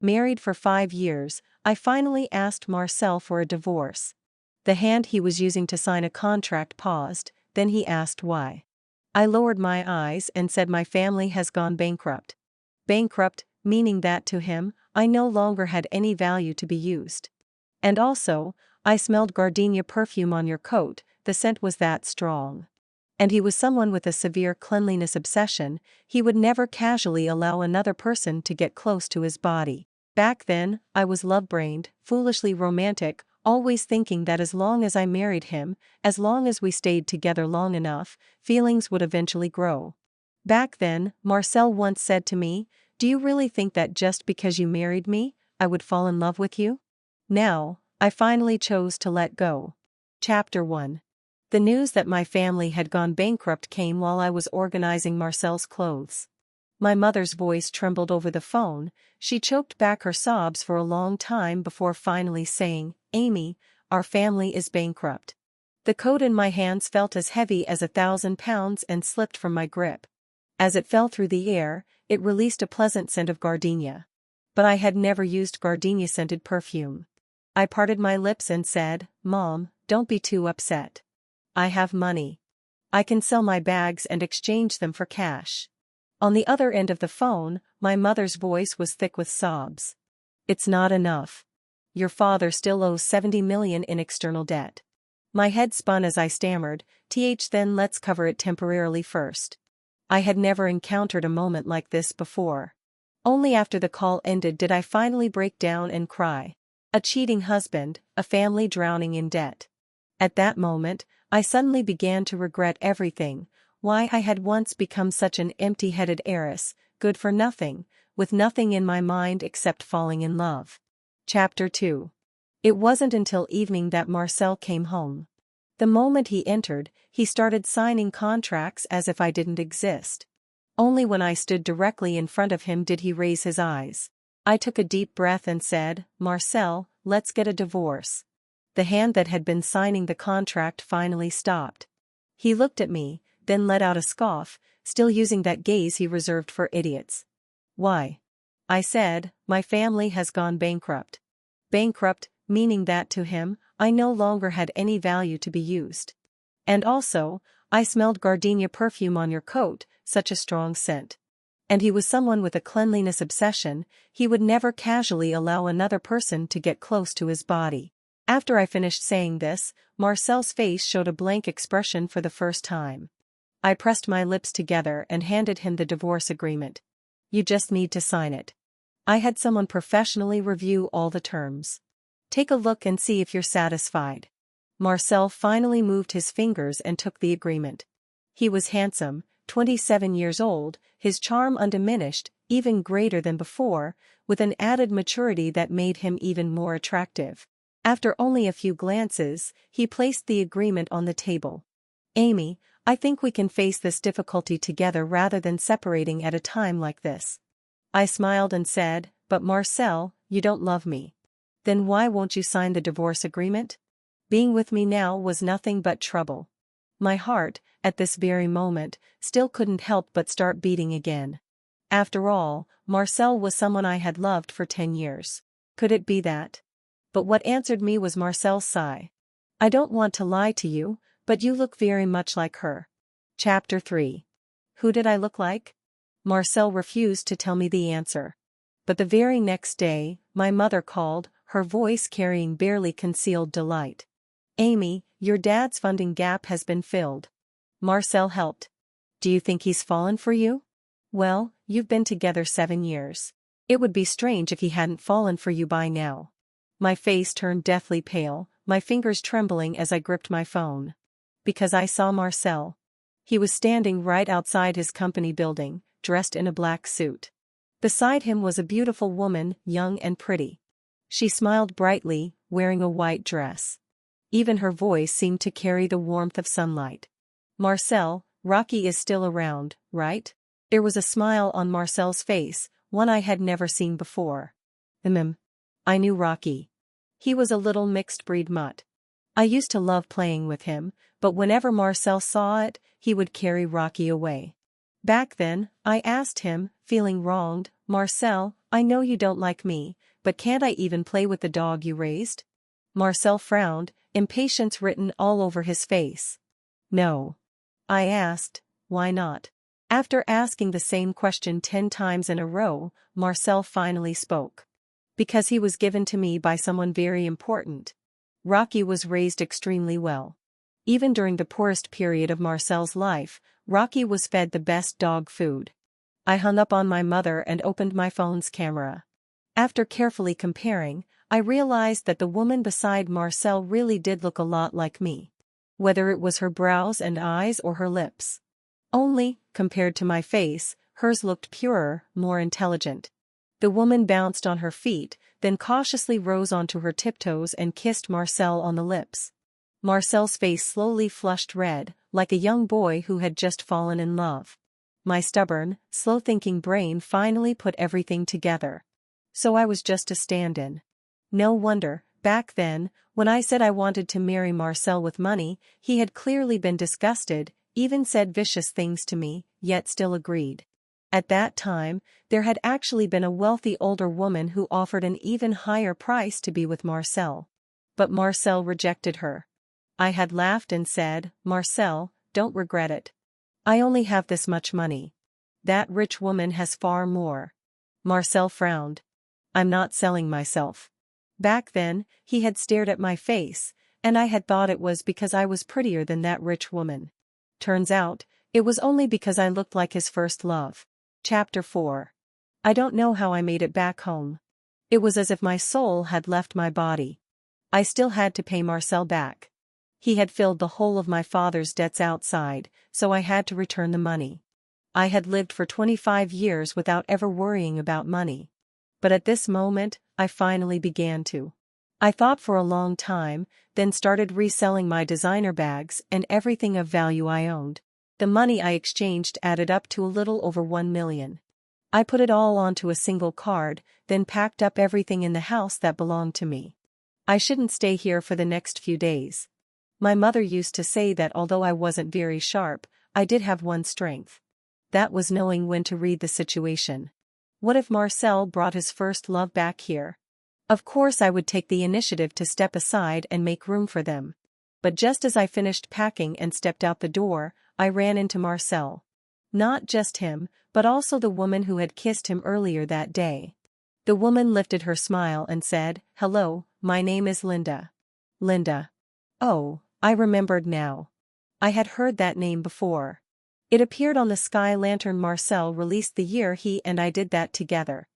Married for 5 years, I finally asked Marcel for a divorce. The hand he was using to sign a contract paused, then he asked why. I lowered my eyes and said my family has gone bankrupt. Bankrupt, meaning that to him, I no longer had any value to be used. And also, I smelled gardenia perfume on your coat, the scent was that strong. And he was someone with a severe cleanliness obsession, he would never casually allow another person to get close to his body. Back then, I was love-brained, foolishly romantic, always thinking that as long as I married him, as long as we stayed together long enough, feelings would eventually grow. Back then, Marcel once said to me, "Do you really think that just because you married me, I would fall in love with you?" Now, I finally chose to let go. Chapter 1. The news that my family had gone bankrupt came while I was organizing Marcel's clothes. My mother's voice trembled over the phone, she choked back her sobs for a long time before finally saying, "Amy, our family is bankrupt." The coat in my hands felt as heavy as 1,000 pounds and slipped from my grip. As it fell through the air, it released a pleasant scent of gardenia. But I had never used gardenia-scented perfume. I parted my lips and said, "Mom, don't be too upset. I have money. I can sell my bags and exchange them for cash." On the other end of the phone, my mother's voice was thick with sobs. "It's not enough. Your father still owes 70 million in external debt." My head spun as I stammered, then let's cover it temporarily first." I had never encountered a moment like this before. Only after the call ended did I finally break down and cry. A cheating husband, a family drowning in debt. At that moment, I suddenly began to regret everything, why I had once become such an empty-headed heiress, good for nothing, with nothing in my mind except falling in love. Chapter 2. It wasn't until evening that Marcel came home. The moment he entered, he started signing contracts as if I didn't exist. Only when I stood directly in front of him did he raise his eyes. I took a deep breath and said, "Marcel, let's get a divorce." The hand that had been signing the contract finally stopped. He looked at me, then let out a scoff, still using that gaze he reserved for idiots. "Why?" I said, "My family has gone bankrupt." Bankrupt, meaning that to him, I no longer had any value to be used. And also, I smelled gardenia perfume on your coat, such a strong scent. And he was someone with a cleanliness obsession, he would never casually allow another person to get close to his body. After I finished saying this, Marcel's face showed a blank expression for the first time. I pressed my lips together and handed him the divorce agreement. "You just need to sign it. I had someone professionally review all the terms. Take a look and see if you're satisfied." Marcel finally moved his fingers and took the agreement. He was handsome, 27 years old, his charm undiminished, even greater than before, with an added maturity that made him even more attractive. After only a few glances, he placed the agreement on the table. "Amy, I think we can face this difficulty together rather than separating at a time like this." I smiled and said, "But Marcel, you don't love me. Then why won't you sign the divorce agreement?" Being with me now was nothing but trouble. My heart, at this very moment, still couldn't help but start beating again. After all, Marcel was someone I had loved for 10 years. Could it be that? But what answered me was Marcel's sigh. "I don't want to lie to you, but you look very much like her." Chapter 3. Who did I look like? Marcel refused to tell me the answer. But the very next day, my mother called, her voice carrying barely concealed delight. "Amy, your dad's funding gap has been filled. Marcel helped. Do you think he's fallen for you? Well, you've been together 7 years. It would be strange if he hadn't fallen for you by now." My face turned deathly pale, my fingers trembling as I gripped my phone. Because I saw Marcel. He was standing right outside his company building, dressed in a black suit. Beside him was a beautiful woman, young and pretty. She smiled brightly, wearing a white dress. Even her voice seemed to carry the warmth of sunlight. "Marcel, Rocky is still around, right?" There was a smile on Marcel's face, one I had never seen before. I knew Rocky. He was a little mixed-breed mutt. I used to love playing with him, but whenever Marcel saw it, he would carry Rocky away. Back then, I asked him, feeling wronged, Marcel, I know you don't like me, but can't I even play with the dog you raised? Marcel frowned, impatience written all over his face. No. I asked, why not? After asking the same question 10 times in a row, Marcel finally spoke. Because he was given to me by someone very important. Rocky was raised extremely well. Even during the poorest period of Marcel's life, Rocky was fed the best dog food. I hung up on my mother and opened my phone's camera. After carefully comparing, I realized that the woman beside Marcel really did look a lot like me. Whether it was her brows and eyes or her lips. Only, compared to my face, hers looked purer, more intelligent. The woman bounced on her feet, then cautiously rose onto her tiptoes and kissed Marcel on the lips. Marcel's face slowly flushed red, like a young boy who had just fallen in love. My stubborn, slow-thinking brain finally put everything together. So I was just a stand-in. No wonder, back then, when I said I wanted to marry Marcel with money, he had clearly been disgusted, even said vicious things to me, yet still agreed. At that time, there had actually been a wealthy older woman who offered an even higher price to be with Marcel. But Marcel rejected her. I had laughed and said, Marcel, don't regret it. I only have this much money. That rich woman has far more. Marcel frowned. I'm not selling myself. Back then, he had stared at my face, and I had thought it was because I was prettier than that rich woman. Turns out, it was only because I looked like his first love. Chapter 4. I don't know how I made it back home. It was as if my soul had left my body. I still had to pay Marcel back. He had filled the whole of my father's debts outside, so I had to return the money. I had lived for 25 years without ever worrying about money. But at this moment, I finally began to. I thought for a long time, then started reselling my designer bags and everything of value I owned. The money I exchanged added up to a little over 1 million. I put it all onto a single card, then packed up everything in the house that belonged to me. I shouldn't stay here for the next few days. My mother used to say that although I wasn't very sharp, I did have one strength. That was knowing when to read the situation. What if Marcel brought his first love back here? Of course I would take the initiative to step aside and make room for them. But just as I finished packing and stepped out the door, I ran into Marcel. Not just him, but also the woman who had kissed him earlier that day. The woman lifted her smile and said, Hello, my name is Linda. Linda. Oh, I remembered now. I had heard that name before. It appeared on the sky lantern Marcel released the year he and I did that together.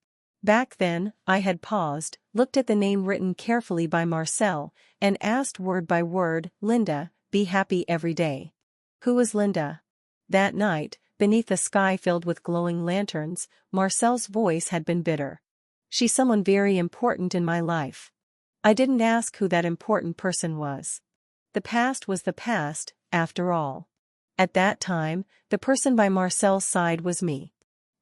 Back then, I had paused, looked at the name written carefully by Marcel, and asked word by word, Linda, be happy every day. Who was Linda? That night, beneath a sky filled with glowing lanterns, Marcel's voice had been bitter. She's someone very important in my life. I didn't ask who that important person was. The past was the past, after all. At that time, the person by Marcel's side was me.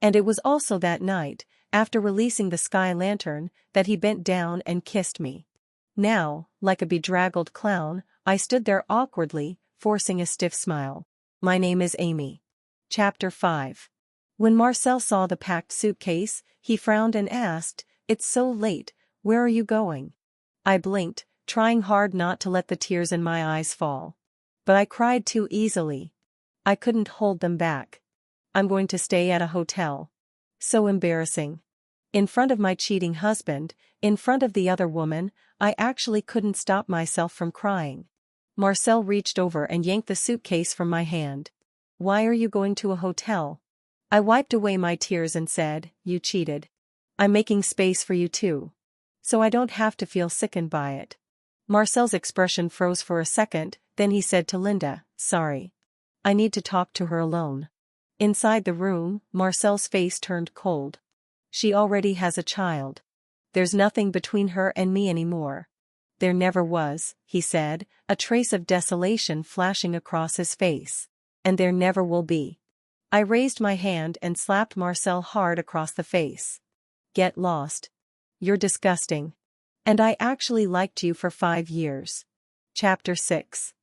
And it was also that night, after releasing the sky lantern, that he bent down and kissed me. Now, like a bedraggled clown, I stood there awkwardly, forcing a stiff smile. My name is Amy. Chapter 5. When Marcel saw the packed suitcase, he frowned and asked, It's so late, where are you going? I blinked, trying hard not to let the tears in my eyes fall. But I cried too easily. I couldn't hold them back. I'm going to stay at a hotel. So embarrassing. In front of my cheating husband, in front of the other woman, I actually couldn't stop myself from crying. Marcel reached over and yanked the suitcase from my hand. Why are you going to a hotel? I wiped away my tears and said, You cheated. I'm making space for you too. So I don't have to feel sickened by it. Marcel's expression froze for a second, then he said to Linda, Sorry. I need to talk to her alone. Inside the room, Marcel's face turned cold. She already has a child. There's nothing between her and me anymore. There never was, he said, a trace of desolation flashing across his face. And there never will be. I raised my hand and slapped Marcel hard across the face. Get lost. You're disgusting. And I actually liked you for 5 years. Chapter 6.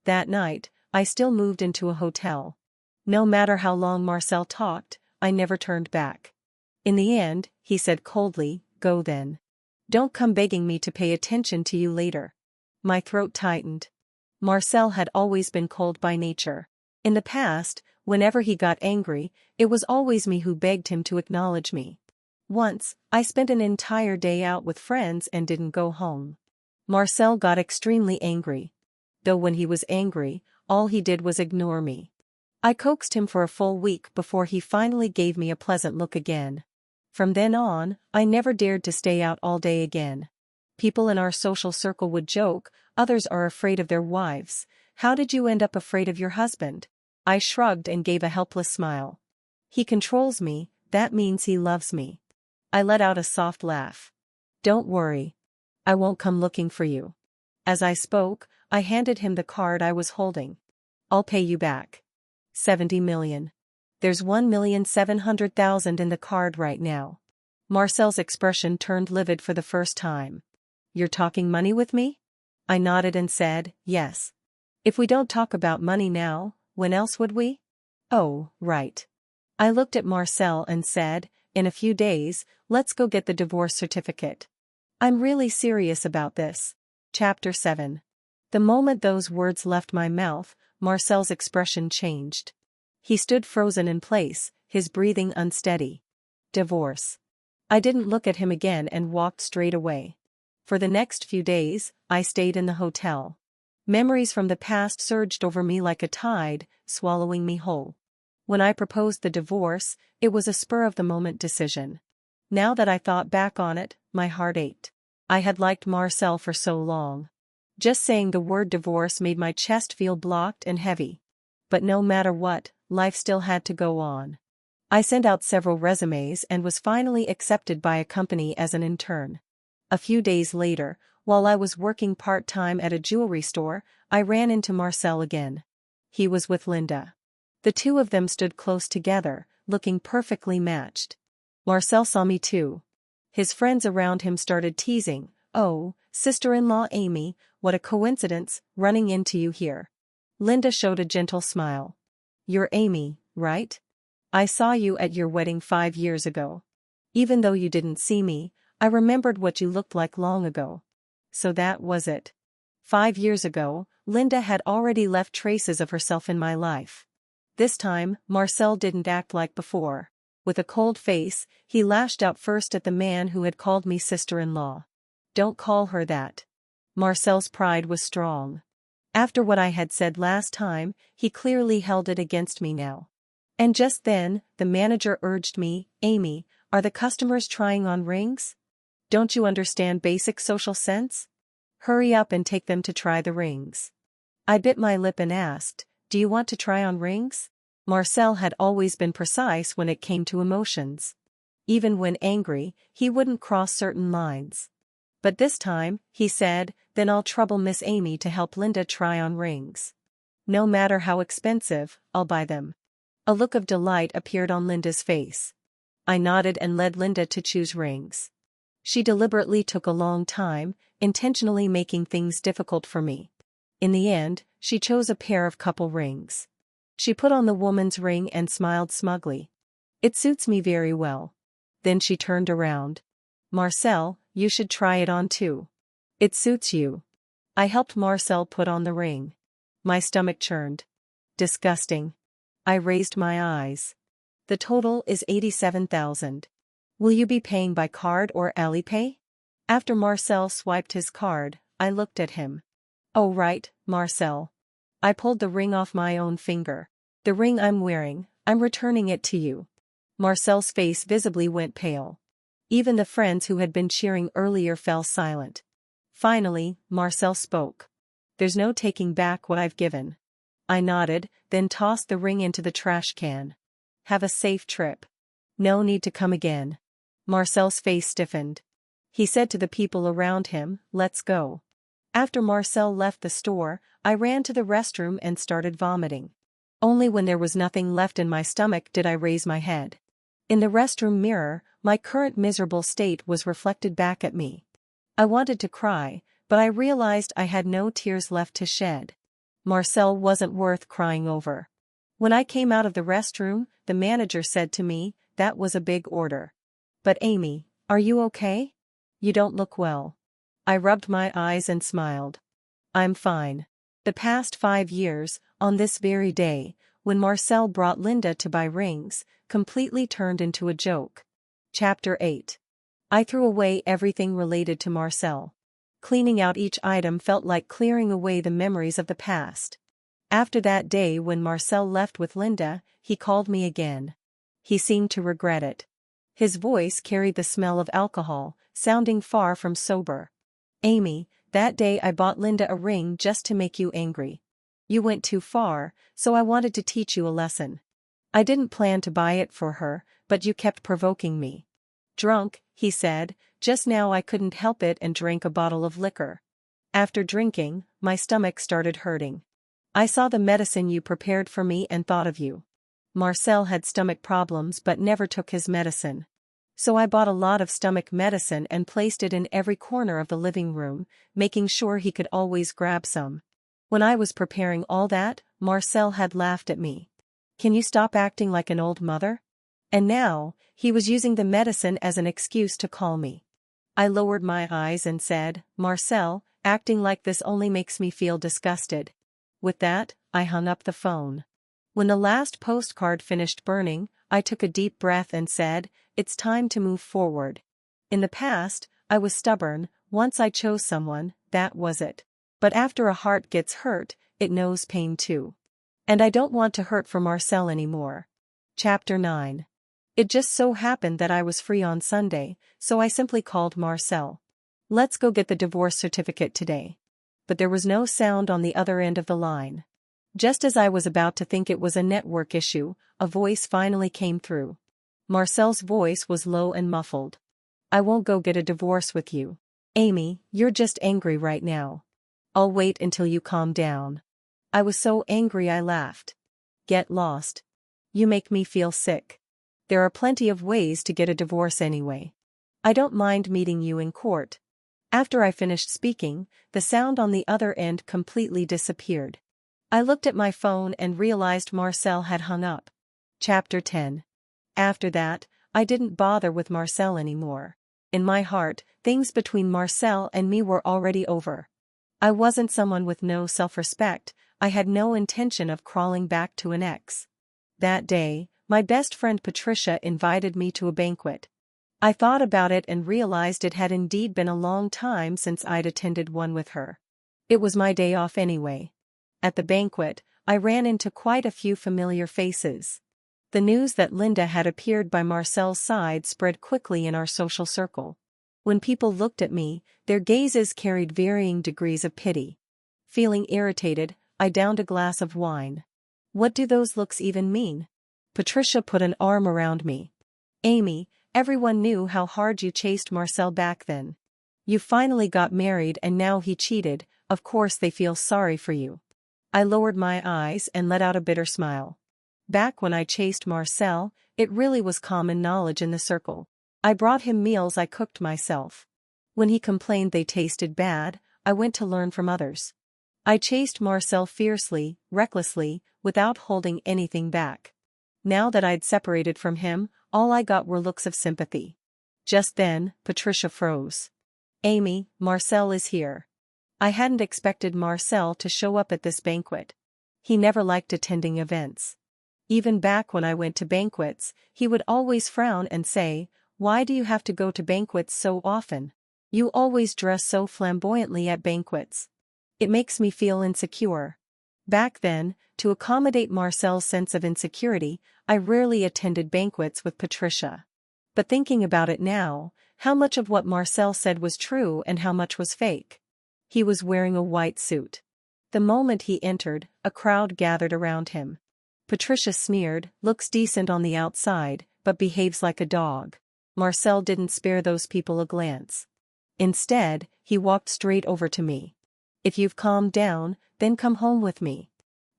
That night, I still moved into a hotel. No matter how long Marcel talked, I never turned back. In the end, he said coldly, "Go then. Don't come begging me to pay attention to you later." My throat tightened. Marcel had always been cold by nature. In the past, whenever he got angry, it was always me who begged him to acknowledge me. Once, I spent an entire day out with friends and didn't go home. Marcel got extremely angry. Though when he was angry, all he did was ignore me. I coaxed him for a full week before he finally gave me a pleasant look again. From then on, I never dared to stay out all day again. People in our social circle would joke, "Others are afraid of their wives. How did you end up afraid of your husband?" I shrugged and gave a helpless smile. "He controls me, that means he loves me." I let out a soft laugh. "Don't worry. I won't come looking for you." As I spoke, I handed him the card I was holding. "I'll pay you back. 70 million. There's 1,700,000 in the card right now." Marcel's expression turned livid for the first time. "You're talking money with me?" I nodded and said, "Yes. If we don't talk about money now, when else would we?" "Oh, right." I looked at Marcel and said, "In a few days, let's go get the divorce certificate. I'm really serious about this." Chapter 7. The moment those words left my mouth, Marcel's expression changed. He stood frozen in place, his breathing unsteady. Divorce. I didn't look at him again and walked straight away. For the next few days, I stayed in the hotel. Memories from the past surged over me like a tide, swallowing me whole. When I proposed the divorce, it was a spur-of-the-moment decision. Now that I thought back on it, my heart ached. I had liked Marcel for so long. Just saying the word divorce made my chest feel blocked and heavy. But no matter what, life still had to go on. I sent out several resumes and was finally accepted by a company as an intern. A few days later, while I was working part-time at a jewelry store, I ran into Marcel again. He was with Linda. The two of them stood close together, looking perfectly matched. Marcel saw me too. His friends around him started teasing, "Oh, sister-in-law Amy, what a coincidence, running into you here." Linda showed a gentle smile. "You're Amy, right? I saw you at your wedding 5 years ago. Even though you didn't see me, I remembered what you looked like long ago." So that was it. 5 years ago, Linda had already left traces of herself in my life. This time, Marcel didn't act like before. With a cold face, he lashed out first at the man who had called me sister-in-law. "Don't call her that." Marcel's pride was strong. After what I had said last time, he clearly held it against me now. And just then, the manager urged me, "Amy, are the customers trying on rings? Don't you understand basic social sense? Hurry up and take them to try the rings." I bit my lip and asked, "Do you want to try on rings?" Marcel had always been precise when it came to emotions. Even when angry, he wouldn't cross certain lines. But this time, he said, "Then I'll trouble Miss Amy to help Linda try on rings. No matter how expensive, I'll buy them." A look of delight appeared on Linda's face. I nodded and led Linda to choose rings. She deliberately took a long time, intentionally making things difficult for me. In the end, she chose a pair of couple rings. She put on the woman's ring and smiled smugly. "It suits me very well." Then she turned around. "Marcel, you should try it on too. It suits you." I helped Marcel put on the ring. My stomach churned. Disgusting. I raised my eyes. "The total is 87,000. Will you be paying by card or Alipay?" After Marcel swiped his card, I looked at him. "Oh right, Marcel." I pulled the ring off my own finger. "The ring I'm wearing, I'm returning it to you." Marcel's face visibly went pale. Even the friends who had been cheering earlier fell silent. Finally, Marcel spoke. "There's no taking back what I've given." I nodded, then tossed the ring into the trash can. "Have a safe trip. No need to come again." Marcel's face stiffened. He said to the people around him, "Let's go." After Marcel left the store, I ran to the restroom and started vomiting. Only when there was nothing left in my stomach did I raise my head. In the restroom mirror, my current miserable state was reflected back at me. I wanted to cry, but I realized I had no tears left to shed. Marcel wasn't worth crying over. When I came out of the restroom, the manager said to me, "That was a big order." "But Amy, are you okay? You don't look well." I rubbed my eyes and smiled. "I'm fine." The past 5 years, on this very day, when Marcel brought Linda to buy rings, completely turned into a joke. Chapter 8. I threw away everything related to Marcel. Cleaning out each item felt like clearing away the memories of the past. After that day when Marcel left with Linda, he called me again. He seemed to regret it. His voice carried the smell of alcohol, sounding far from sober. "Amy, that day I bought Linda a ring just to make you angry. You went too far, so I wanted to teach you a lesson. I didn't plan to buy it for her, but you kept provoking me." "Drunk," he said, "just now I couldn't help it and drank a bottle of liquor. After drinking, my stomach started hurting. I saw the medicine you prepared for me and thought of you." Marcel had stomach problems but never took his medicine. So I bought a lot of stomach medicine and placed it in every corner of the living room, making sure he could always grab some. When I was preparing all that, Marcel had laughed at me. "Can you stop acting like an old mother?" And now, he was using the medicine as an excuse to call me. I lowered my eyes and said, "Marcel, acting like this only makes me feel disgusted." With that, I hung up the phone. When the last postcard finished burning, I took a deep breath and said, "It's time to move forward." In the past, I was stubborn. Once I chose someone, that was it. But after a heart gets hurt, it knows pain too. And I don't want to hurt for Marcel anymore. Chapter 9. It just so happened that I was free on Sunday, so I simply called Marcel. "Let's go get the divorce certificate today." But there was no sound on the other end of the line. Just as I was about to think it was a network issue, a voice finally came through. Marcel's voice was low and muffled. "I won't go get a divorce with you. Amy, you're just angry right now. I'll wait until you calm down." I was so angry I laughed. "Get lost. You make me feel sick. There are plenty of ways to get a divorce anyway. I don't mind meeting you in court." After I finished speaking, the sound on the other end completely disappeared. I looked at my phone and realized Marcel had hung up. Chapter 10. After that, I didn't bother with Marcel anymore. In my heart, things between Marcel and me were already over. I wasn't someone with no self-respect. I had no intention of crawling back to an ex. That day, my best friend Patricia invited me to a banquet. I thought about it and realized it had indeed been a long time since I'd attended one with her. It was my day off anyway. At the banquet, I ran into quite a few familiar faces. The news that Linda had appeared by Marcel's side spread quickly in our social circle. When people looked at me, their gazes carried varying degrees of pity. Feeling irritated, I downed a glass of wine. "What do those looks even mean?" Patricia put an arm around me. "Amy, everyone knew how hard you chased Marcel back then. You finally got married and now he cheated, of course they feel sorry for you." I lowered my eyes and let out a bitter smile. Back when I chased Marcel, it really was common knowledge in the circle. I brought him meals I cooked myself. When he complained they tasted bad, I went to learn from others. I chased Marcel fiercely, recklessly, without holding anything back. Now that I'd separated from him, all I got were looks of sympathy. Just then, Patricia froze. "Amy, Marcel is here." I hadn't expected Marcel to show up at this banquet. He never liked attending events. Even back when I went to banquets, he would always frown and say, "Why do you have to go to banquets so often? You always dress so flamboyantly at banquets. It makes me feel insecure." Back then, to accommodate Marcel's sense of insecurity, I rarely attended banquets with Patricia. But thinking about it now, how much of what Marcel said was true and how much was fake? He was wearing a white suit. The moment he entered, a crowd gathered around him. Patricia sneered, "Looks decent on the outside, but behaves like a dog." Marcel didn't spare those people a glance. Instead, he walked straight over to me. "If you've calmed down, then come home with me."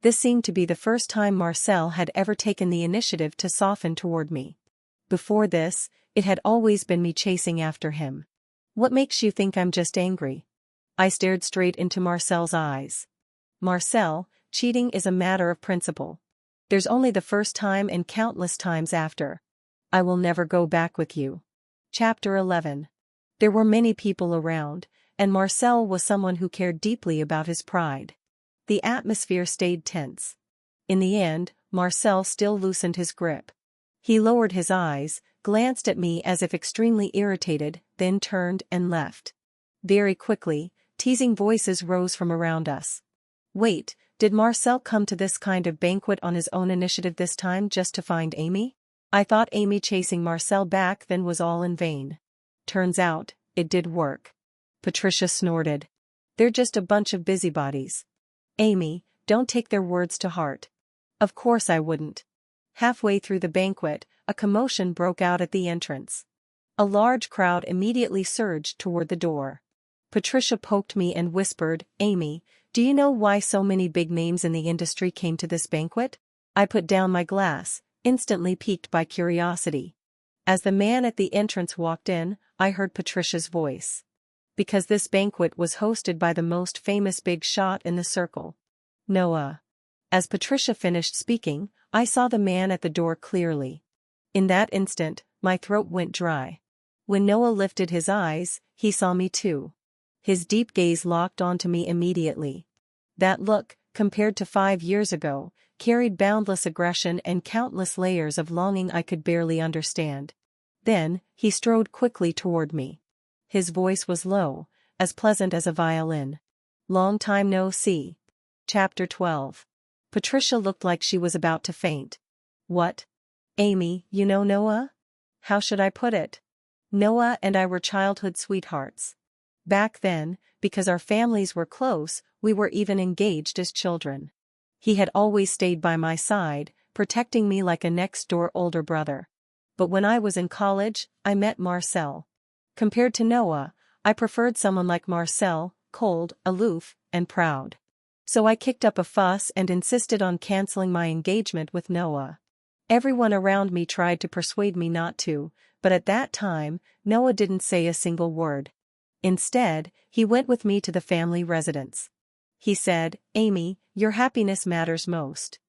This seemed to be the first time Marcel had ever taken the initiative to soften toward me. Before this, it had always been me chasing after him. "What makes you think I'm just angry?" I stared straight into Marcel's eyes. "Marcel, cheating is a matter of principle. There's only the first time and countless times after. I will never go back with you. Chapter 11. There were many people around, and Marcel was someone who cared deeply about his pride. The atmosphere stayed tense. In the end, Marcel still loosened his grip. He lowered his eyes, glanced at me as if extremely irritated, then turned and left. Very quickly, teasing voices rose from around us. Wait, did Marcel come to this kind of banquet on his own initiative this time just to find Amy? I thought Amy chasing Marcel back then was all in vain. Turns out, it did work. Patricia snorted. They're just a bunch of busybodies. Amy, don't take their words to heart. Of course I wouldn't. Halfway through the banquet, a commotion broke out at the entrance. A large crowd immediately surged toward the door. Patricia poked me and whispered, Amy, do you know why so many big names in the industry came to this banquet? I put down my glass, instantly piqued by curiosity. As the man at the entrance walked in, I heard Patricia's voice. Because this banquet was hosted by the most famous big shot in the circle. Noah. As Patricia finished speaking, I saw the man at the door clearly. In that instant, my throat went dry. When Noah lifted his eyes, he saw me too. His deep gaze locked onto me immediately. That look, compared to 5 years ago, carried boundless aggression and countless layers of longing I could barely understand. Then, he strode quickly toward me. His voice was low, as pleasant as a violin. Long time no see. Chapter 12. Patricia looked like she was about to faint. What? Amy, you know Noah? How should I put it? Noah and I were childhood sweethearts. Back then, because our families were close, we were even engaged as children. He had always stayed by my side, protecting me like a next-door older brother. But when I was in college, I met Marcel. Compared to Noah, I preferred someone like Marcel, cold, aloof, and proud. So I kicked up a fuss and insisted on canceling my engagement with Noah. Everyone around me tried to persuade me not to, but at that time, Noah didn't say a single word. Instead, he went with me to the family residence. He said, Amy, your happiness matters most.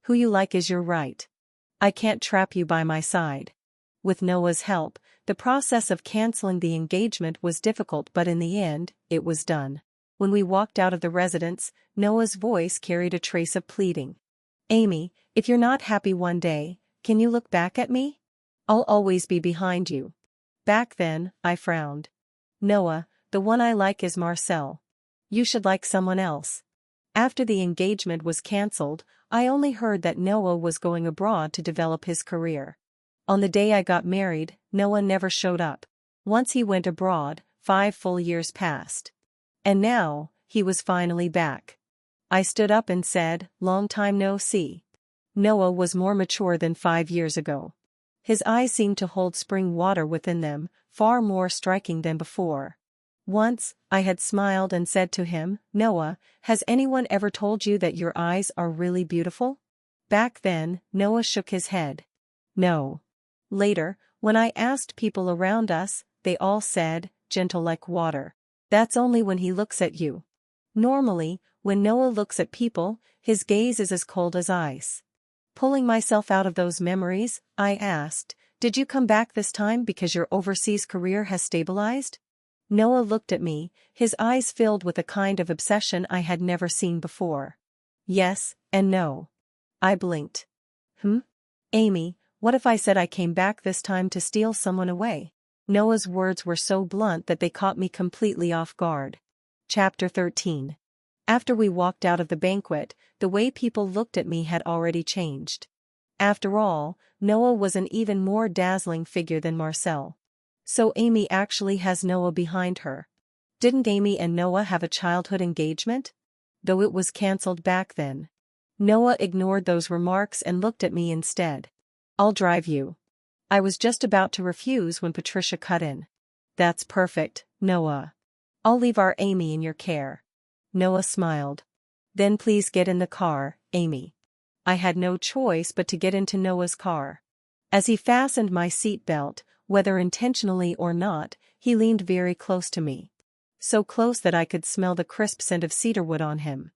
Who you like is your right. I can't trap you by my side. With Noah's help, the process of canceling the engagement was difficult, but in the end, it was done. When we walked out of the residence, Noah's voice carried a trace of pleading. Amy, if you're not happy one day, can you look back at me? I'll always be behind you. Back then, I frowned. Noah, the one I like is Marcel. You should like someone else. After the engagement was cancelled, I only heard that Noah was going abroad to develop his career. On the day I got married, Noah never showed up. Once he went abroad, 5 full years passed. And now, he was finally back. I stood up and said, long time no see. Noah was more mature than 5 years ago. His eyes seemed to hold spring water within them, far more striking than before. Once, I had smiled and said to him, Noah, has anyone ever told you that your eyes are really beautiful? Back then, Noah shook his head. No. Later, when I asked people around us, they all said, gentle like water. That's only when he looks at you. Normally, when Noah looks at people, his gaze is as cold as ice. Pulling myself out of those memories, I asked, did you come back this time because your overseas career has stabilized? Noah looked at me, his eyes filled with a kind of obsession I had never seen before. Yes, and no. I blinked. Amy, what if I said I came back this time to steal someone away? Noah's words were so blunt that they caught me completely off guard. Chapter 13. After we walked out of the banquet, the way people looked at me had already changed. After all, Noah was an even more dazzling figure than Marcel. So Amy actually has Noah behind her. Didn't Amy and Noah have a childhood engagement? Though it was cancelled back then. Noah ignored those remarks and looked at me instead. I'll drive you. I was just about to refuse when Patricia cut in. That's perfect, Noah. I'll leave our Amy in your care. Noah smiled. Then please get in the car, Amy. I had no choice but to get into Noah's car. As he fastened my seatbelt, whether intentionally or not, he leaned very close to me. So close that I could smell the crisp scent of cedarwood on him.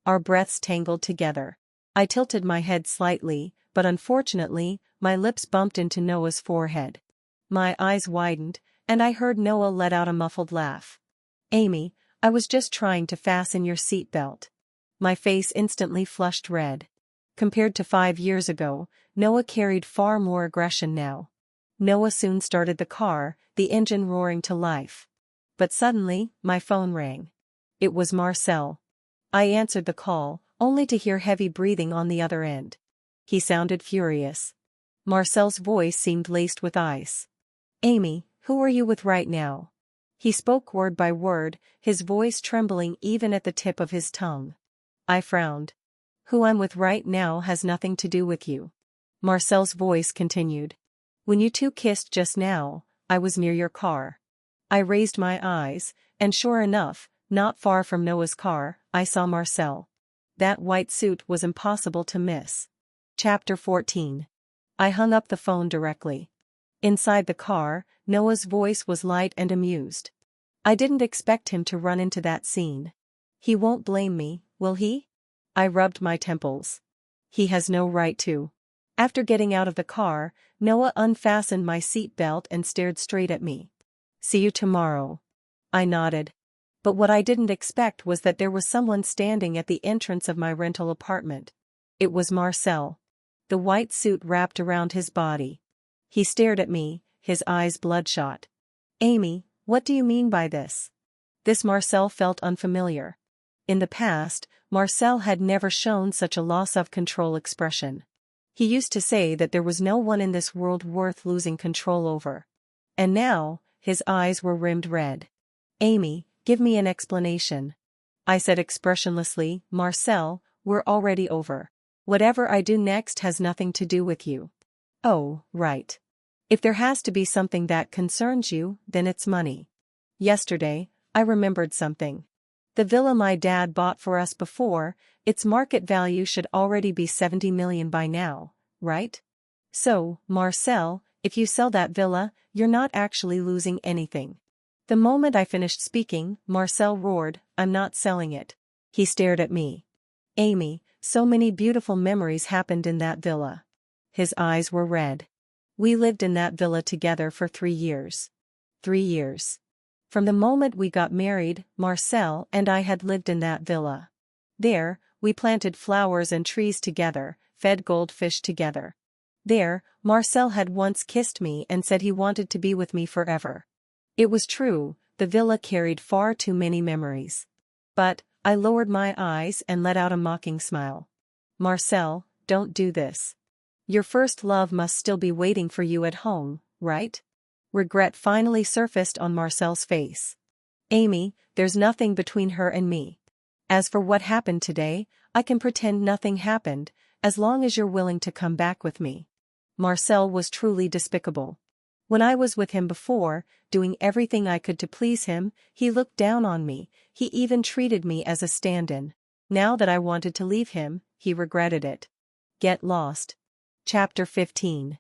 Our breaths tangled together. I tilted my head slightly, but unfortunately, my lips bumped into Noah's forehead. My eyes widened, and I heard Noah let out a muffled laugh. Amy, I was just trying to fasten your seatbelt. My face instantly flushed red. Compared to 5 years ago, Noah carried far more aggression now. Noah soon started the car, the engine roaring to life. But suddenly, my phone rang. It was Marcel. I answered the call, only to hear heavy breathing on the other end. He sounded furious. Marcel's voice seemed laced with ice. Amy, who are you with right now? He spoke word by word, his voice trembling even at the tip of his tongue. I frowned. Who I'm with right now has nothing to do with you. Marcel's voice continued. When you two kissed just now, I was near your car. I raised my eyes, and sure enough, not far from Noah's car, I saw Marcel. That white suit was impossible to miss. Chapter 14. I hung up the phone directly. Inside the car, Noah's voice was light and amused. I didn't expect him to run into that scene. He won't blame me, will he? I rubbed my temples. He has no right to. After getting out of the car, Noah unfastened my seatbelt and stared straight at me. See you tomorrow. I nodded. But what I didn't expect was that there was someone standing at the entrance of my rental apartment. It was Marcel. The white suit wrapped around his body. He stared at me, his eyes bloodshot. Amy, what do you mean by this? This Marcel felt unfamiliar. In the past, Marcel had never shown such a loss-of-control expression. He used to say that there was no one in this world worth losing control over. And now, his eyes were rimmed red. Amy, give me an explanation. I said expressionlessly, Marcel, we're already over. Whatever I do next has nothing to do with you. Oh, right. If there has to be something that concerns you, then it's money. Yesterday, I remembered something. The villa my dad bought for us before, its market value should already be 70 million by now, right? So, Marcel, if you sell that villa, you're not actually losing anything. The moment I finished speaking, Marcel roared, I'm not selling it. He stared at me. Amy, so many beautiful memories happened in that villa. His eyes were red. We lived in that villa together for 3 years. 3 years. From the moment we got married, Marcel and I had lived in that villa. There, we planted flowers and trees together, fed goldfish together. There, Marcel had once kissed me and said he wanted to be with me forever. It was true, the villa carried far too many memories. But, I lowered my eyes and let out a mocking smile. Marcel, don't do this. Your first love must still be waiting for you at home, right? Regret finally surfaced on Marcel's face. Amy, there's nothing between her and me. As for what happened today, I can pretend nothing happened, as long as you're willing to come back with me. Marcel was truly despicable. When I was with him before, doing everything I could to please him, he looked down on me, he even treated me as a stand-in. Now that I wanted to leave him, he regretted it. Get lost. Chapter 15.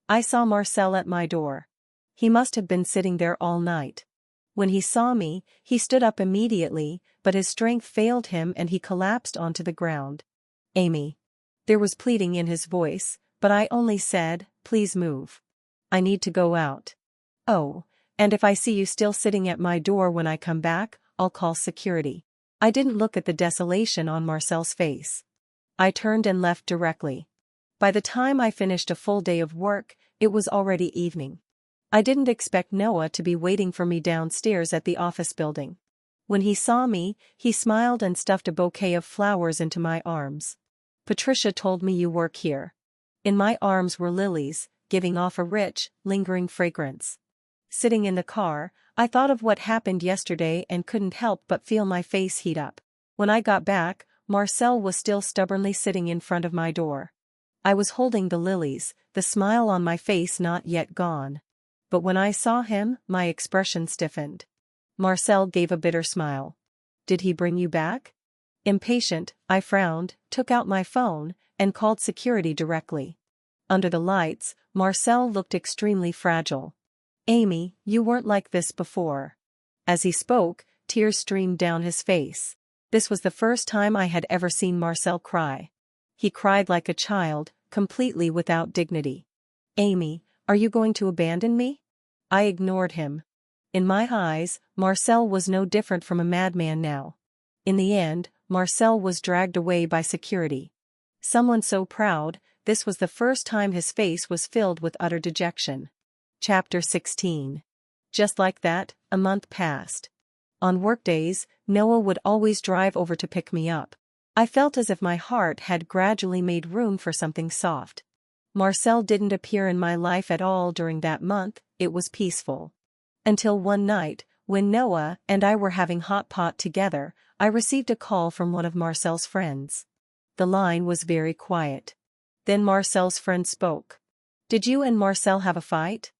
I saw Marcel at my door. He must have been sitting there all night. When he saw me, he stood up immediately, but his strength failed him and he collapsed onto the ground. Amy. There was pleading in his voice, but I only said, please move. I need to go out. Oh, and if I see you still sitting at my door when I come back, I'll call security. I didn't look at the desolation on Marcel's face. I turned and left directly. By the time I finished a full day of work, it was already evening. I didn't expect Noah to be waiting for me downstairs at the office building. When he saw me, he smiled and stuffed a bouquet of flowers into my arms. Patricia told me you work here. In my arms were lilies, giving off a rich, lingering fragrance. Sitting in the car, I thought of what happened yesterday and couldn't help but feel my face heat up. When I got back, Marcel was still stubbornly sitting in front of my door. I was holding the lilies, the smile on my face not yet gone. But when I saw him, my expression stiffened. Marcel gave a bitter smile. Did he bring you back? Impatient, I frowned, took out my phone, and called security directly. Under the lights, Marcel looked extremely fragile. Amy, you weren't like this before. As he spoke, tears streamed down his face. This was the first time I had ever seen Marcel cry. He cried like a child, completely without dignity. Amy, are you going to abandon me? I ignored him. In my eyes, Marcel was no different from a madman now. In the end, Marcel was dragged away by security. Someone so proud, this was the first time his face was filled with utter dejection. Chapter 16. Just like that, a month passed. On workdays, Noah would always drive over to pick me up. I felt as if my heart had gradually made room for something soft. Marcel didn't appear in my life at all during that month. It was peaceful. Until one night, when Noah and I were having hot pot together, I received a call from one of Marcel's friends. The line was very quiet. Then Marcel's friend spoke. Did you and Marcel have a fight?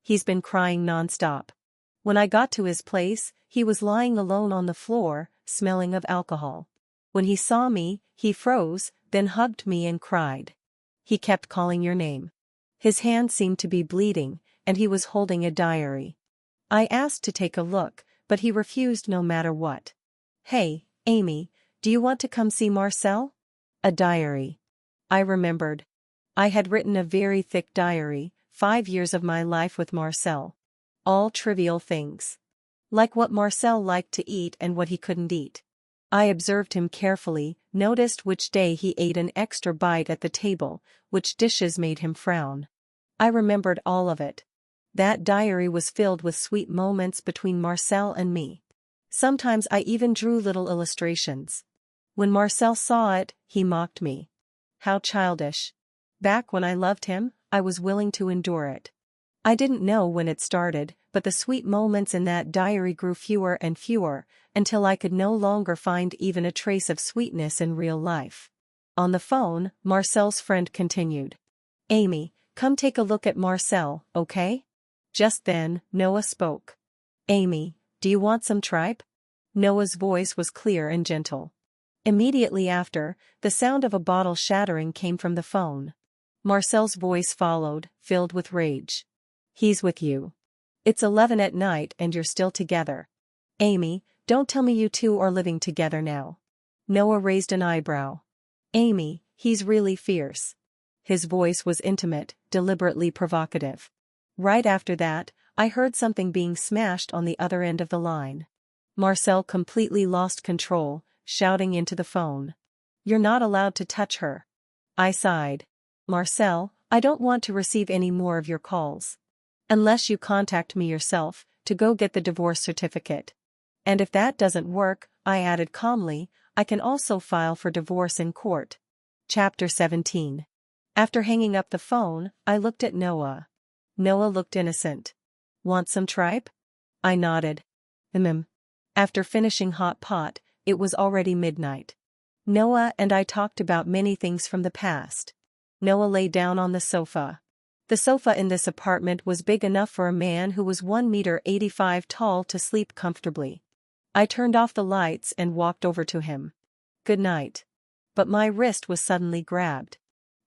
He's been crying nonstop. When I got to his place, he was lying alone on the floor, smelling of alcohol. When he saw me, he froze, then hugged me and cried. He kept calling your name. His hand seemed to be bleeding, and he was holding a diary. I asked to take a look, but he refused no matter what. Hey, Amy, do you want to come see Marcel? A diary. I remembered. I had written a very thick diary, 5 years of my life with Marcel. All trivial things. Like what Marcel liked to eat and what he couldn't eat. I observed him carefully, noticed which day he ate an extra bite at the table, which dishes made him frown. I remembered all of it. That diary was filled with sweet moments between Marcel and me. Sometimes I even drew little illustrations. When Marcel saw it, he mocked me. How childish. Back when I loved him, I was willing to endure it. I didn't know when it started, but the sweet moments in that diary grew fewer and fewer, until I could no longer find even a trace of sweetness in real life. On the phone, Marcel's friend continued. Amy, come take a look at Marcel, okay? Just then, Noah spoke. Amy, do you want some tripe? Noah's voice was clear and gentle. Immediately after, the sound of a bottle shattering came from the phone. Marcel's voice followed, filled with rage. He's with you. It's 11 at night and you're still together. Amy, don't tell me you two are living together now. Noah raised an eyebrow. Amy, he's really fierce. His voice was intimate, deliberately provocative. Right after that, I heard something being smashed on the other end of the line. Marcel completely lost control, shouting into the phone. You're not allowed to touch her. I sighed. Marcel, I don't want to receive any more of your calls. Unless you contact me yourself, to go get the divorce certificate. And if that doesn't work, I added calmly, I can also file for divorce in court. Chapter 17. After hanging up the phone, I looked at Noah. Noah looked innocent. Want some tripe? I nodded. After finishing hot pot, it was already midnight. Noah and I talked about many things from the past. Noah lay down on the sofa. The sofa in this apartment was big enough for a man who was 1.85 meters tall to sleep comfortably. I turned off the lights and walked over to him. Good night. But my wrist was suddenly grabbed.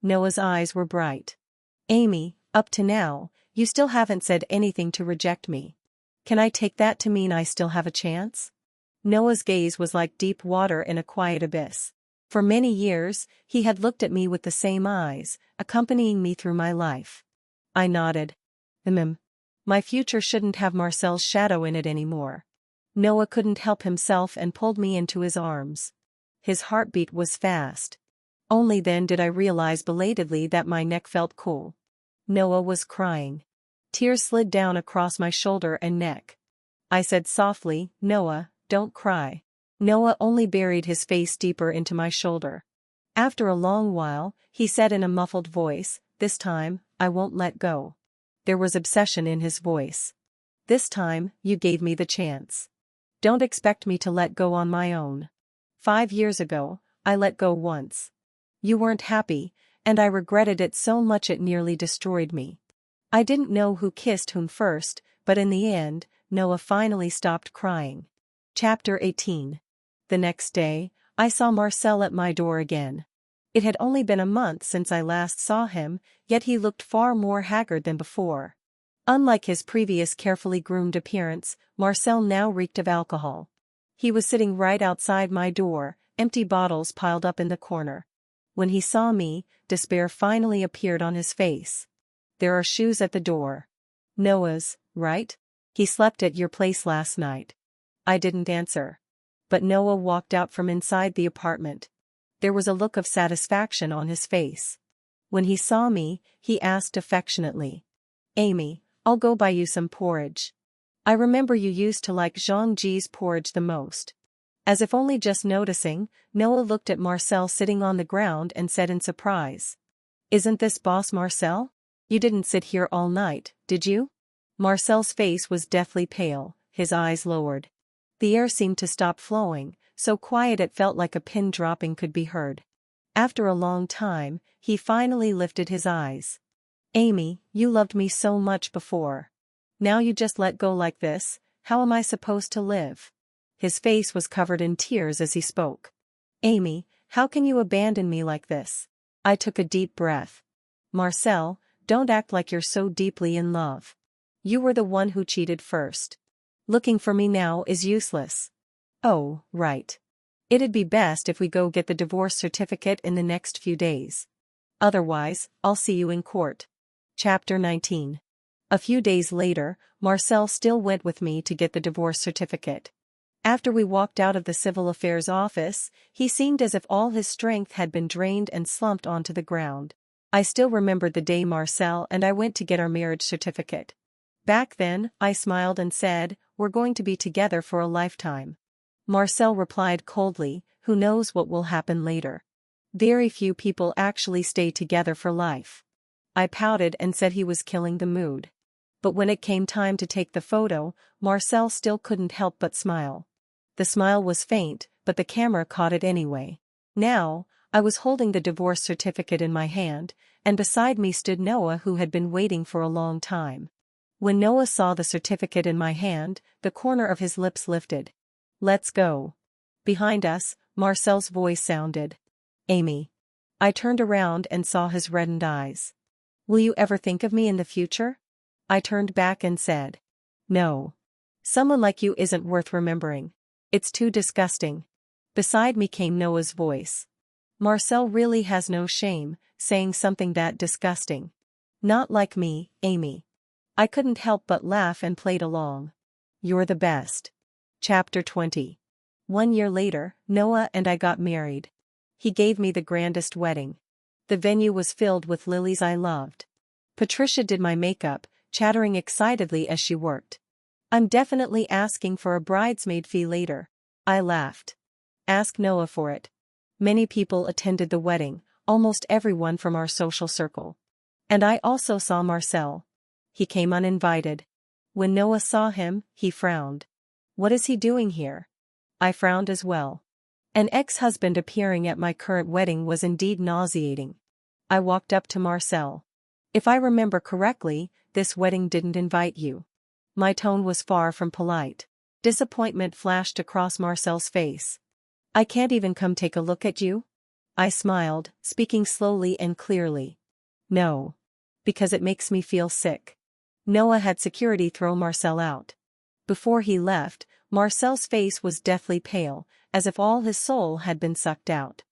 Noah's eyes were bright. Amy, up to now, you still haven't said anything to reject me. Can I take that to mean I still have a chance? Noah's gaze was like deep water in a quiet abyss. For many years, he had looked at me with the same eyes, accompanying me through my life. I nodded. My future shouldn't have Marcel's shadow in it anymore. Noah couldn't help himself and pulled me into his arms. His heartbeat was fast. Only then did I realize belatedly that my neck felt cool. Noah was crying. Tears slid down across my shoulder and neck. I said softly, Noah, don't cry. Noah only buried his face deeper into my shoulder. After a long while, he said in a muffled voice, this time, I won't let go. There was obsession in his voice. This time, you gave me the chance. Don't expect me to let go on my own. 5 years ago, I let go once. You weren't happy, and I regretted it so much it nearly destroyed me. I didn't know who kissed whom first, but in the end, Noah finally stopped crying. Chapter 18. The next day, I saw Marcel at my door again. It had only been a month since I last saw him, yet he looked far more haggard than before. Unlike his previous carefully groomed appearance, Marcel now reeked of alcohol. He was sitting right outside my door, empty bottles piled up in the corner. When he saw me, despair finally appeared on his face. "There are shoes at the door." "Noah's, right? He slept at your place last night." I didn't answer. But Noah walked out from inside the apartment. There was a look of satisfaction on his face. When he saw me, he asked affectionately, "Amy, I'll go buy you some porridge. I remember you used to like Jean-G's porridge the most." As if only just noticing, Noah looked at Marcel sitting on the ground and said in surprise, "Isn't this Boss Marcel? You didn't sit here all night, did you?" Marcel's face was deathly pale, his eyes lowered. The air seemed to stop flowing, so quiet it felt like a pin dropping could be heard. After a long time, he finally lifted his eyes. "Amy, you loved me so much before. Now you just let go like this, how am I supposed to live?" His face was covered in tears as he spoke. "Amy, how can you abandon me like this?" I took a deep breath. "Marcel, don't act like you're so deeply in love. You were the one who cheated first. Looking for me now is useless." "Oh, right. It'd be best if we go get the divorce certificate in the next few days. Otherwise, I'll see you in court." Chapter 19. A few days later, Marcel still went with me to get the divorce certificate. After we walked out of the civil affairs office, he seemed as if all his strength had been drained and slumped onto the ground. I still remembered the day Marcel and I went to get our marriage certificate. Back then, I smiled and said, "We're going to be together for a lifetime." Marcel replied coldly, "Who knows what will happen later? Very few people actually stay together for life." I pouted and said he was killing the mood. But when it came time to take the photo, Marcel still couldn't help but smile. The smile was faint, but the camera caught it anyway. Now, I was holding the divorce certificate in my hand, and beside me stood Noah, who had been waiting for a long time. When Noah saw the certificate in my hand, the corner of his lips lifted. "Let's go." Behind us, Marcel's voice sounded. "Amy." I turned around and saw his reddened eyes. "Will you ever think of me in the future?" I turned back and said, "No. Someone like you isn't worth remembering. It's too disgusting." Beside me came Noah's voice. "Marcel really has no shame, saying something that disgusting. Not like me, Amy." I couldn't help but laugh and played along. "You're the best." Chapter 20. 1 year later, Noah and I got married. He gave me the grandest wedding. The venue was filled with lilies I loved. Patricia did my makeup, chattering excitedly as she worked. "I'm definitely asking for a bridesmaid fee later." I laughed. "Ask Noah for it." Many people attended the wedding, almost everyone from our social circle. And I also saw Marcel. He came uninvited. When Noah saw him, he frowned. "What is he doing here?" I frowned as well. An ex-husband appearing at my current wedding was indeed nauseating. I walked up to Marcel. "If I remember correctly, this wedding didn't invite you." My tone was far from polite. Disappointment flashed across Marcel's face. "I can't even come take a look at you?" I smiled, speaking slowly and clearly. "No. Because it makes me feel sick." Noah had security throw Marcel out. Before he left, Marcel's face was deathly pale, as if all his soul had been sucked out.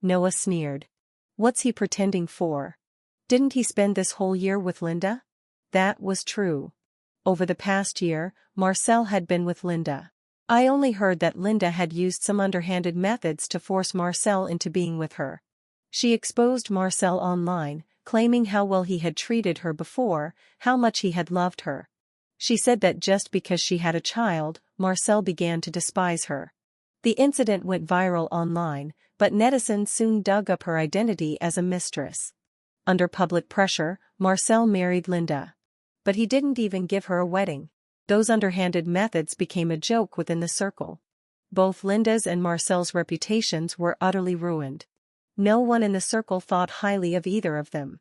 Noah sneered. "What's he pretending for? Didn't he spend this whole year with Linda?" That was true. Over the past year, Marcel had been with Linda. I only heard that Linda had used some underhanded methods to force Marcel into being with her. She exposed Marcel online, claiming how well he had treated her before, how much he had loved her. She said that just because she had a child, Marcel began to despise her. The incident went viral online, but netizens soon dug up her identity as a mistress. Under public pressure, Marcel married Linda. But he didn't even give her a wedding. Those underhanded methods became a joke within the circle. Both Linda's and Marcel's reputations were utterly ruined. No one in the circle thought highly of either of them.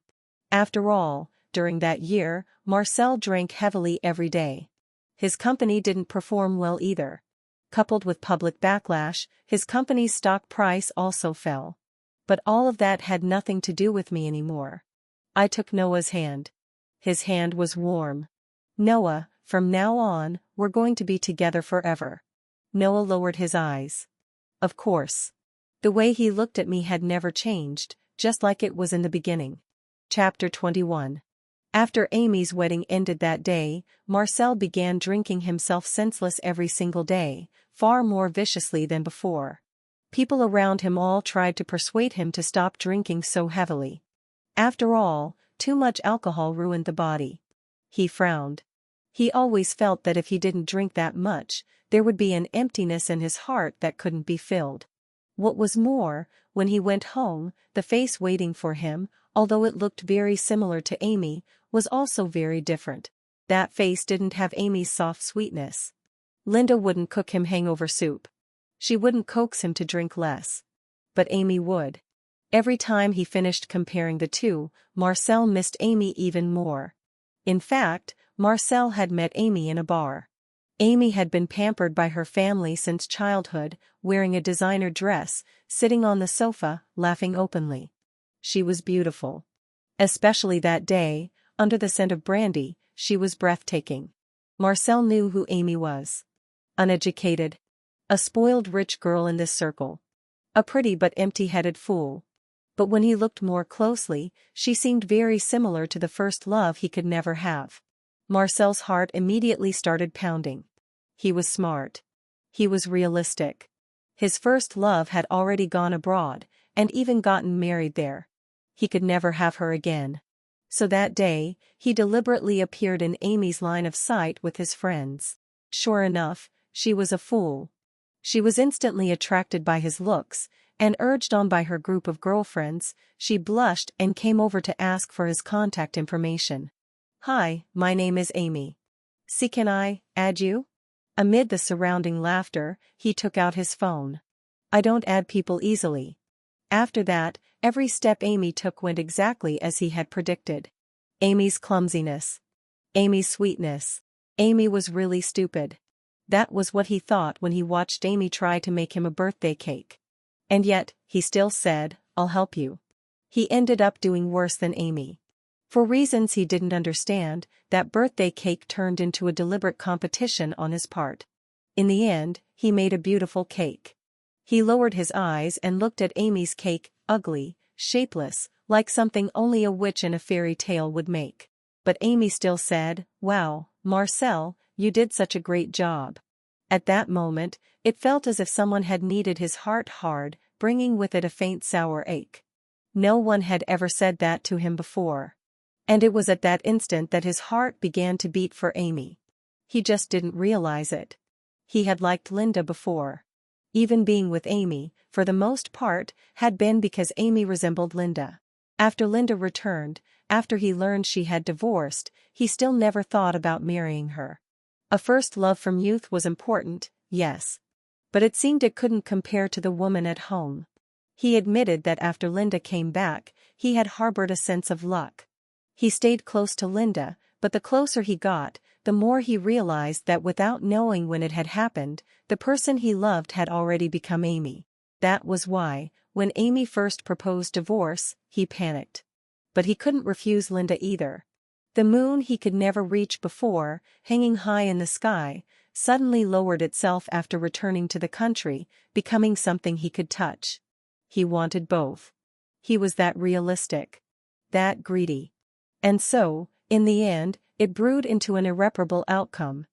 After all, during that year, Marcel drank heavily every day. His company didn't perform well either. Coupled with public backlash, his company's stock price also fell. But all of that had nothing to do with me anymore. I took Noah's hand. His hand was warm. "Noah, from now on, we're going to be together forever." Noah lowered his eyes. Of course. The way he looked at me had never changed, just like it was in the beginning. Chapter 21. After Amy's wedding ended that day, Marcel began drinking himself senseless every single day, far more viciously than before. People around him all tried to persuade him to stop drinking so heavily. After all, too much alcohol ruined the body. He frowned. He always felt that if he didn't drink that much, there would be an emptiness in his heart that couldn't be filled. What was more, when he went home, the face waiting for him, although it looked very similar to Amy, was also very different. That face didn't have Amy's soft sweetness. Linda wouldn't cook him hangover soup. She wouldn't coax him to drink less. But Amy would. Every time he finished comparing the two, Marcel missed Amy even more. In fact, Marcel had met Amy in a bar. Amy had been pampered by her family since childhood, wearing a designer dress, sitting on the sofa, laughing openly. She was beautiful. Especially that day, under the scent of brandy, she was breathtaking. Marcel knew who Amy was. Uneducated. A spoiled rich girl in this circle. A pretty but empty-headed fool. But when he looked more closely, she seemed very similar to the first love he could never have. Marcel's heart immediately started pounding. He was smart. He was realistic. His first love had already gone abroad, and even gotten married there. He could never have her again. So that day, he deliberately appeared in Amy's line of sight with his friends. Sure enough, she was a fool. She was instantly attracted by his looks, and urged on by her group of girlfriends, she blushed and came over to ask for his contact information. "Hi, my name is Amy. See, can I add you?" Amid the surrounding laughter, he took out his phone. "I don't add people easily." After that, every step Amy took went exactly as he had predicted. Amy's clumsiness. Amy's sweetness. Amy was really stupid. That was what he thought when he watched Amy try to make him a birthday cake. And yet, he still said, "I'll help you." He ended up doing worse than Amy. For reasons he didn't understand, that birthday cake turned into a deliberate competition on his part. In the end, he made a beautiful cake. He lowered his eyes and looked at Amy's cake, ugly, shapeless, like something only a witch in a fairy tale would make. But Amy still said, "Wow, Marcel, you did such a great job." At that moment, it felt as if someone had kneaded his heart hard, bringing with it a faint sour ache. No one had ever said that to him before. And it was at that instant that his heart began to beat for Amy. He just didn't realize it. He had liked Linda before. Even being with Amy, for the most part, had been because Amy resembled Linda. After Linda returned, after he learned she had divorced, he still never thought about marrying her. A first love from youth was important, yes. But it seemed it couldn't compare to the woman at home. He admitted that after Linda came back, he had harbored a sense of luck. He stayed close to Linda, but the closer he got, the more he realized that without knowing when it had happened, the person he loved had already become Amy. That was why, when Amy first proposed divorce, he panicked. But he couldn't refuse Linda either. The moon he could never reach before, hanging high in the sky, suddenly lowered itself after returning to the country, becoming something he could touch. He wanted both. He was that realistic. That greedy. And so, in the end, it brewed into an irreparable outcome.